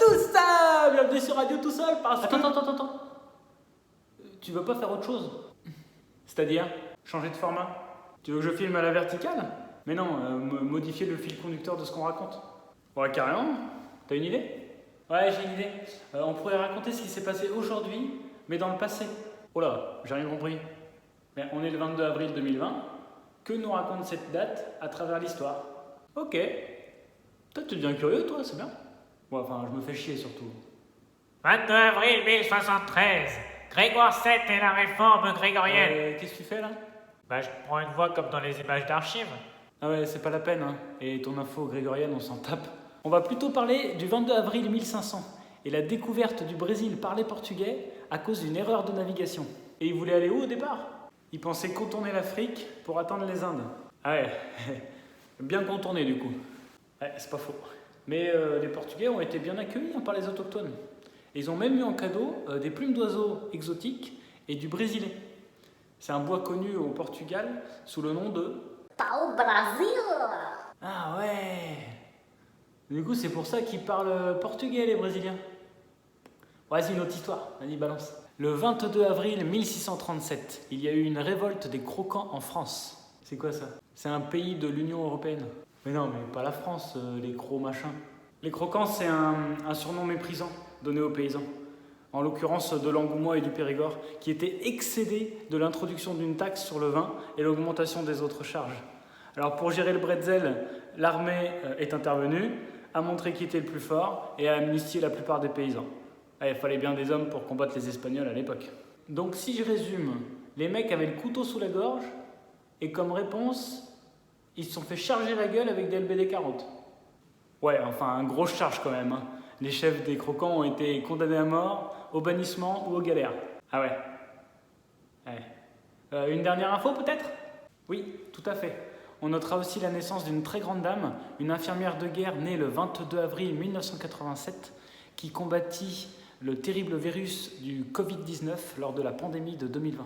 tout seul. Bienvenue sur Radio Tout Seul parce que... Attends. Tu veux pas faire autre chose? C'est-à-dire changer de format? Tu veux que je filme à la verticale? Mais non, modifier le fil conducteur de ce qu'on raconte. Ouais, carrément. T'as une idée? Ouais, j'ai une idée. On pourrait raconter ce qui s'est passé aujourd'hui, mais dans le passé. Oh là, j'ai rien compris. Mais on est le 22 avril 2020. Que nous raconte cette date à travers l'histoire? Ok. Toi, tu deviens curieux, toi, c'est bien. Ouais, enfin, je me fais chier surtout. 22 avril 1073. Grégoire VII et la réforme grégorienne. Qu'est-ce que tu fais là? Je prends une voix comme dans les images d'archives. Ah ouais, c'est pas la peine, hein. Et ton info grégorienne, on s'en tape. On va plutôt parler du 22 avril 1500 et la découverte du Brésil par les Portugais à cause d'une erreur de navigation. Et ils voulaient aller où au départ? Ils pensaient contourner l'Afrique pour atteindre les Indes. Ah ouais, bien contourné du coup. Ouais, c'est pas faux. Mais les Portugais ont été bien accueillis par les autochtones. Et ils ont même eu en cadeau des plumes d'oiseaux exotiques et du brésilé. C'est un bois connu au Portugal sous le nom de... Pau Brasil. Ah ouais. Du coup, c'est pour ça qu'ils parlent portugais, les Brésiliens. Ouais, c'est une autre histoire. Vas-y, balance. Le 22 avril 1637, il y a eu une révolte des croquants en France. C'est quoi ça? C'est un pays de l'Union européenne. Mais non, mais pas la France, les crocs machins. Les croquants, c'est un surnom méprisant donné aux paysans. En l'occurrence de l'Angoumois et du Périgord, qui étaient excédés de l'introduction d'une taxe sur le vin et l'augmentation des autres charges. Alors pour gérer le bretzel, l'armée est intervenue, a montré qui était le plus fort et a amnistié la plupart des paysans. Il fallait bien des hommes pour combattre les Espagnols à l'époque. Donc si je résume, les mecs avaient le couteau sous la gorge et comme réponse, ils se sont fait charger la gueule avec des LBD 40. Ouais, enfin un gros charge quand même, hein. Les chefs des croquants ont été condamnés à mort, au bannissement ou aux galères. Ah ouais. Une dernière info peut-être? Oui, tout à fait. On notera aussi la naissance d'une très grande dame, une infirmière de guerre née le 22 avril 1987, qui combattit le terrible virus du Covid-19 lors de la pandémie de 2020.